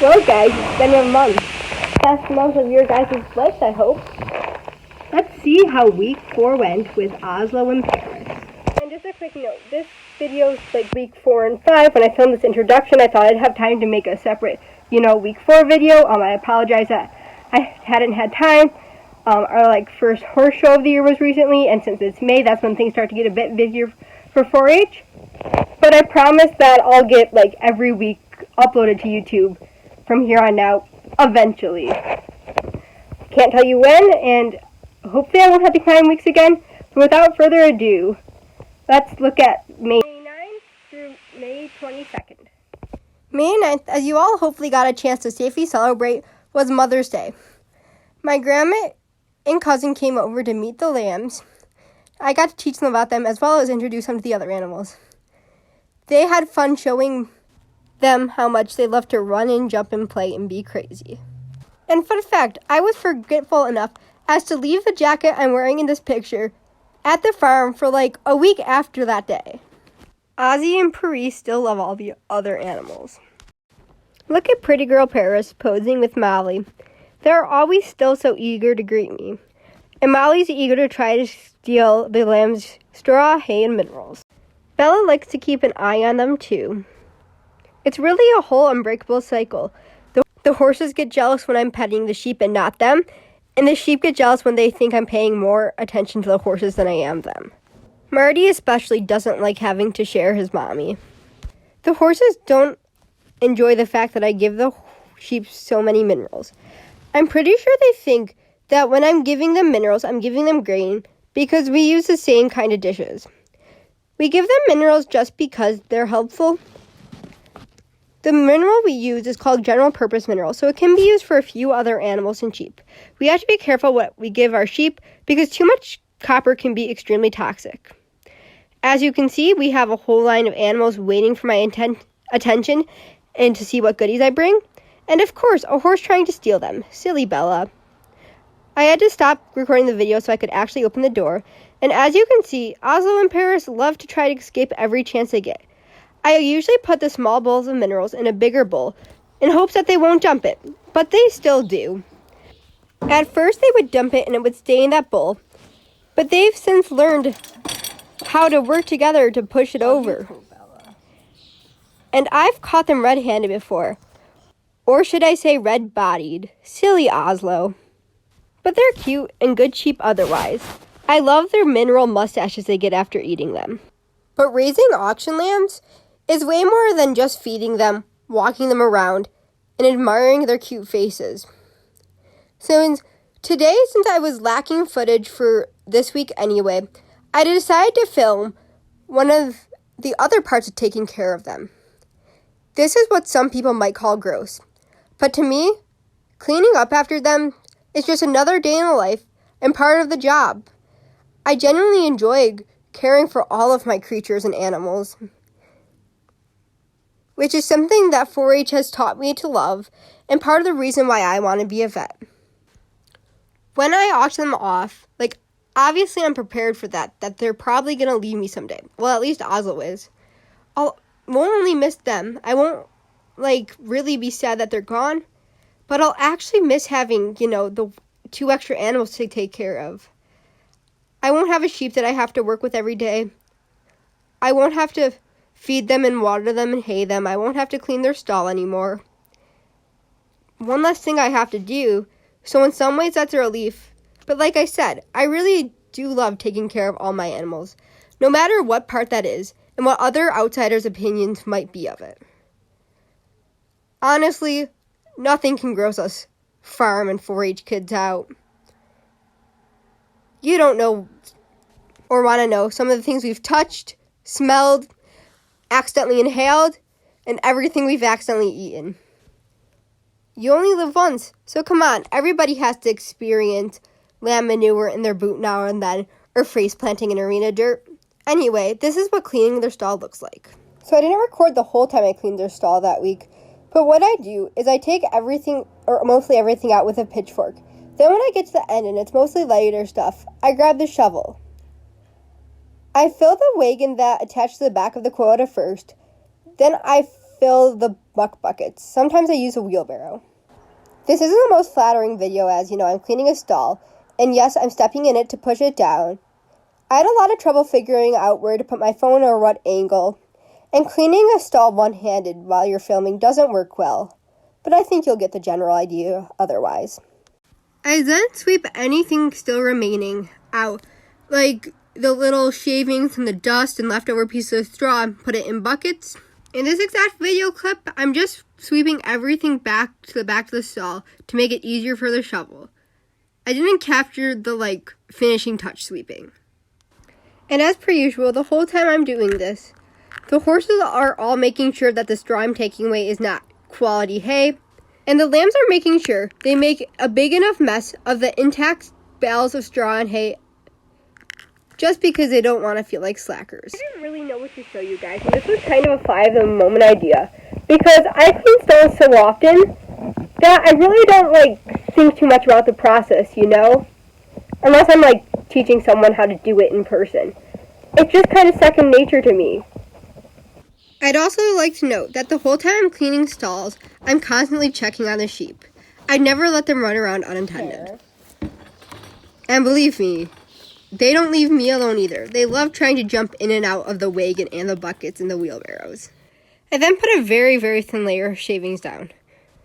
Well, guys, it's been a month. Past month of your guys' lives, I hope. Let's see how week 4 went with Oslo and Paris. And just a quick note, this video is like week 4 and 5. When I filmed this introduction, I thought I'd have time to make a separate, week 4 video. I apologize that I hadn't had time. Our first horse show of the year was recently, and since it's May, that's when things start to get a bit busier for 4-H. But I promise that I'll get every week uploaded to YouTube from here on out, eventually. Can't tell you when, and hopefully I won't have to climb weeks again. But without further ado, let's look at May 9th through May 22nd. May 9th, as you all hopefully got a chance to safely celebrate, was Mother's Day. My grandma and cousin came over to meet the lambs. I got to teach them about them as well as introduce them to the other animals. They had fun showing them how much they love to run and jump and play and be crazy. And fun fact, I was forgetful enough as to leave the jacket I'm wearing in this picture at the farm for a week after that day. Ozzy and Paris still love all the other animals. Look at pretty girl Paris posing with Molly. They're always still so eager to greet me. And Molly's eager to try to steal the lamb's straw, hay, and minerals. Bella likes to keep an eye on them too. It's really a whole unbreakable cycle. The horses get jealous when I'm petting the sheep and not them, and the sheep get jealous when they think I'm paying more attention to the horses than I am them. Marty especially doesn't like having to share his mommy. The horses don't enjoy the fact that I give the sheep so many minerals. I'm pretty sure they think that when I'm giving them minerals, I'm giving them grain because we use the same kind of dishes. We give them minerals just because they're helpful. The mineral we use is called general purpose mineral, so it can be used for a few other animals and sheep. We have to be careful what we give our sheep because too much copper can be extremely toxic. As you can see, we have a whole line of animals waiting for my attention and to see what goodies I bring. And of course, a horse trying to steal them. Silly Bella. I had to stop recording the video so I could actually open the door. And as you can see, Oslo and Paris love to try to escape every chance they get. I usually put the small bowls of minerals in a bigger bowl in hopes that they won't dump it, but they still do. At first they would dump it and it would stay in that bowl, but they've since learned how to work together to push it over. And I've caught them red-handed before, or should I say red-bodied. Silly Oslo. But they're cute and good sheep otherwise. I love their mineral mustaches they get after eating them. But raising auction lambs is way more than just feeding them, walking them around, and admiring their cute faces. So today, since I was lacking footage for this week anyway, I decided to film one of the other parts of taking care of them. This is what some people might call gross. But to me, cleaning up after them is just another day in the life and part of the job. I genuinely enjoy caring for all of my creatures and animals, which is something that 4-H has taught me to love and part of the reason why I want to be a vet. When I auction them off, obviously I'm prepared for that they're probably going to leave me someday. Well, at least Oslo is. I won't only miss them. I won't, really be sad that they're gone, but I'll actually miss having, the 2 extra animals to take care of. I won't have a sheep that I have to work with every day. I won't have to feed them and water them and hay them. I won't have to clean their stall anymore. One less thing I have to do, so in some ways that's a relief. But like I said, I really do love taking care of all my animals, no matter what part that is and what other outsiders' opinions might be of it. Honestly, nothing can gross us farm and 4-H kids out. You don't know or want to know some of the things we've touched, smelled, accidentally inhaled, and everything we've accidentally eaten. You only live once, so come on, everybody has to experience lamb manure in their boot now and then, or face planting in arena dirt. Anyway, this is what cleaning their stall looks like. So I didn't record the whole time I cleaned their stall that week, but what I do is I take everything, or mostly everything, out with a pitchfork. Then when I get to the end and it's mostly lighter stuff, I grab the shovel. I fill the wagon that attached to the back of the quota first. Then I fill the muck buckets. Sometimes I use a wheelbarrow. This isn't the most flattering video as, I'm cleaning a stall, and yes, I'm stepping in it to push it down. I had a lot of trouble figuring out where to put my phone or what angle, and cleaning a stall one-handed while you're filming doesn't work well, but I think you'll get the general idea otherwise. I then sweep anything still remaining out, like the little shavings and the dust and leftover pieces of straw, and put it in buckets. In this exact video clip, I'm just sweeping everything back to the back of the stall to make it easier for the shovel. I didn't capture the, finishing touch sweeping. And as per usual, the whole time I'm doing this, the horses are all making sure that the straw I'm taking away is not quality hay, and the lambs are making sure they make a big enough mess of the intact bales of straw and hay just because they don't want to feel like slackers. I didn't really know what to show you guys, and this was kind of a fly-of-the-moment idea, because I clean stalls so often that I really don't, think too much about the process, Unless I'm, teaching someone how to do it in person. It's just kind of second nature to me. I'd also like to note that the whole time I'm cleaning stalls, I'm constantly checking on the sheep. I never let them run around unattended. And believe me, they don't leave me alone either. They love trying to jump in and out of the wagon and the buckets and the wheelbarrows. I then put a very, very thin layer of shavings down.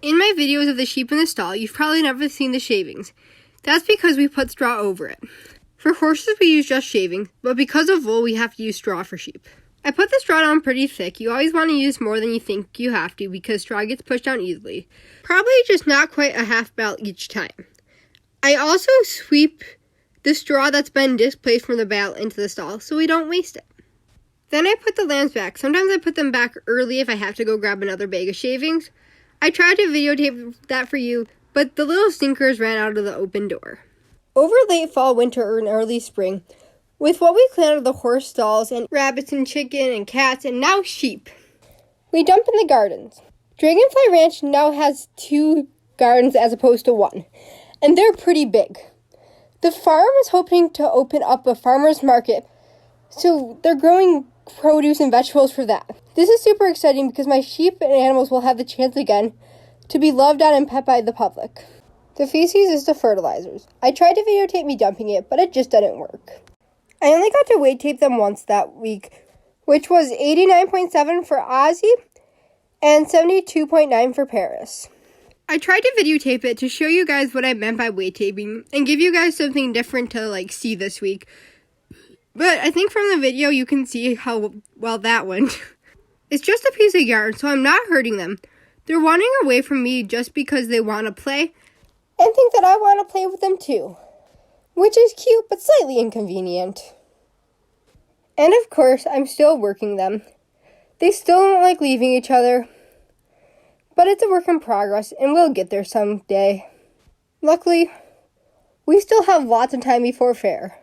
In my videos of the sheep in the stall, you've probably never seen the shavings. That's because we put straw over it. For horses, we use just shavings, but because of wool, we have to use straw for sheep. I put the straw down pretty thick. You always want to use more than you think you have to because straw gets pushed down easily. Probably just not quite a half bale each time. I also sweep the straw that's been displaced from the bale into the stall so we don't waste it. Then I put the lambs back. Sometimes I put them back early if I have to go grab another bag of shavings. I tried to videotape that for you, but the little stinkers ran out of the open door. Over late fall, winter, and early spring, with what we clean out of the horse stalls and rabbits and chicken and cats and now sheep, we dump in the gardens. Dragonfly Ranch now has 2 gardens as opposed to 1, and they're pretty big. The farm is hoping to open up a farmer's market, so they're growing produce and vegetables for that. This is super exciting because my sheep and animals will have the chance again to be loved on and pet by the public. The feces is the fertilizers. I tried to videotape me dumping it, but it just didn't work. I only got to weight tape them once that week, which was 89.7 for Ozzy and 72.9 for Paris. I tried to videotape it to show you guys what I meant by weight taping and give you guys something different to see this week. But I think from the video you can see how well that went. It's just a piece of yarn, so I'm not hurting them. They're wanting away from me just because they want to play and think that I want to play with them too, which is cute but slightly inconvenient. And of course, I'm still working them. They still don't like leaving each other, but it's a work in progress and we'll get there someday. Luckily, we still have lots of time before fair,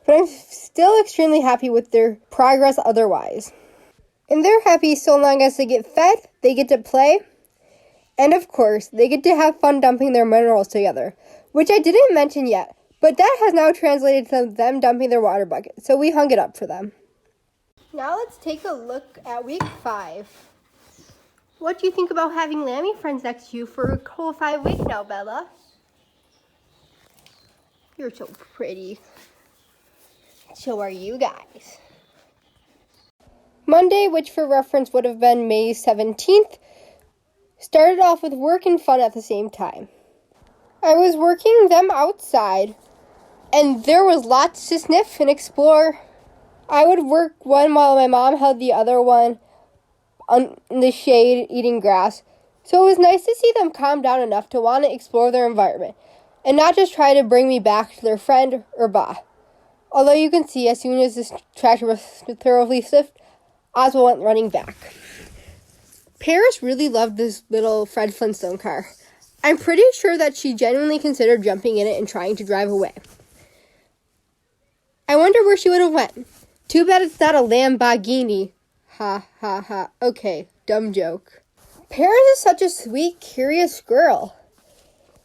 but I'm still extremely happy with their progress otherwise. And they're happy so long as they get fed, they get to play, and of course, they get to have fun dumping their minerals together, which I didn't mention yet, but that has now translated to them dumping their water bucket, so we hung it up for them. Now let's take a look at week 5. What do you think about having Lammy friends next to you for a whole 5 weeks now, Bella? You're so pretty. So are you guys. Monday, which for reference would have been May 17th, started off with work and fun at the same time. I was working them outside, and there was lots to sniff and explore. I would work one while my mom held the other one in the shade eating grass. So it was nice to see them calm down enough to want to explore their environment and not just try to bring me back to their friend or bah. Although you can see as soon as this tractor was thoroughly swift, Oswald went running back. Paris really loved this little Fred Flintstone car. I'm pretty sure that she genuinely considered jumping in it and trying to drive away. I wonder where she would have went. Too bad it's not a Lamborghini. Ha ha ha. Okay, dumb joke. Paris is such a sweet, curious girl.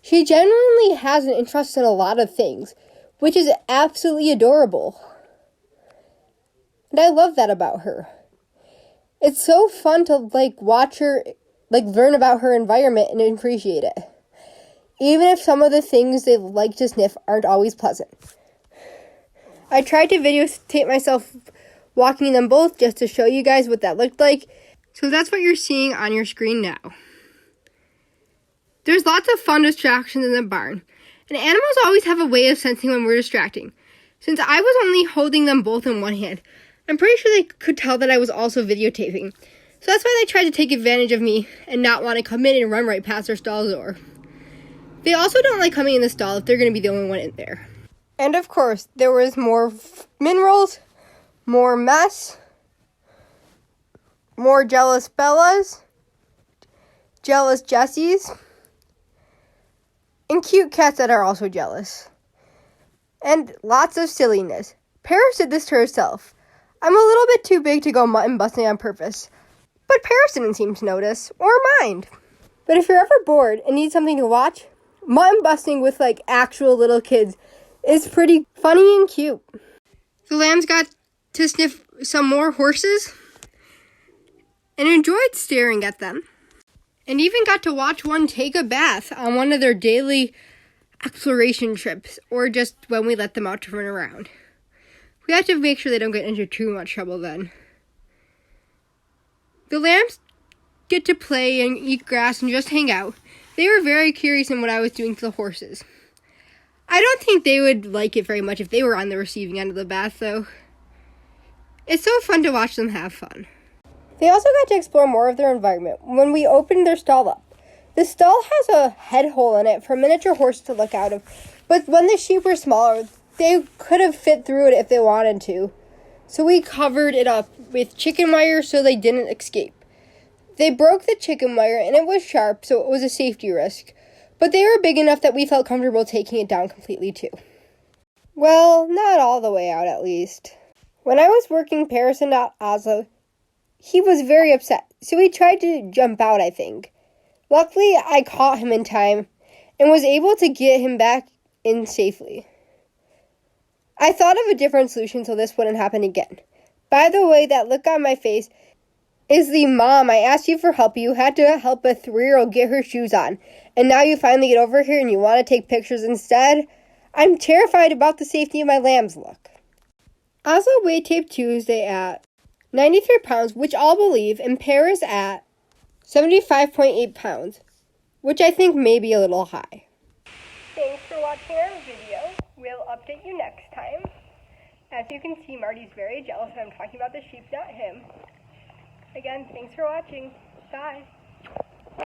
She genuinely has an interest in a lot of things, which is absolutely adorable. And I love that about her. It's so fun to watch her learn about her environment and appreciate it. Even if some of the things they like to sniff aren't always pleasant. I tried to videotape myself walking them both just to show you guys what that looked like. So that's what you're seeing on your screen now. There's lots of fun distractions in the barn. And animals always have a way of sensing when we're distracting. Since I was only holding them both in one hand, I'm pretty sure they could tell that I was also videotaping. So that's why they tried to take advantage of me and not want to come in and run right past their stall door. They also don't like coming in the stall if they're going to be the only one in there. And of course, there was more minerals, more mess, more jealous Bellas, jealous Jessies, and cute cats that are also jealous. And lots of silliness. Paris did this to herself. I'm a little bit too big to go mutton busting on purpose, but Paris didn't seem to notice or mind. But if you're ever bored and need something to watch, mutton busting with actual little kids is pretty funny and cute. The lambs got to sniff some more horses and enjoyed staring at them. And even got to watch one take a bath on one of their daily exploration trips, or just when we let them out to run around. We have to make sure they don't get into too much trouble then. The lambs get to play and eat grass and just hang out. They were very curious in what I was doing to the horses. I don't think they would like it very much if they were on the receiving end of the bath, though. It's so fun to watch them have fun. They also got to explore more of their environment when we opened their stall up. The stall has a head hole in it for miniature horses to look out of, but when the sheep were smaller, they could have fit through it if they wanted to. So we covered it up with chicken wire so they didn't escape. They broke the chicken wire and it was sharp, so it was a safety risk. But they were big enough that we felt comfortable taking it down completely too. Well, not all the way out at least. When I was working Paris in Oslo, he was very upset, so he tried to jump out, I think. Luckily, I caught him in time and was able to get him back in safely. I thought of a different solution so this wouldn't happen again. By the way, that look on my face is the mom I asked you for help. You had to help a 3-year-old get her shoes on. And now you finally get over here and you want to take pictures instead? I'm terrified about the safety of my lambs look. Oslo weighed tape Tuesday at 93 pounds, which I'll believe, and Paris at 75.8 pounds, which I think may be a little high. Thanks for watching our video. We'll update you next time. As you can see, Marty's very jealous when I'm talking about the sheep, not him. Again, thanks for watching. Bye.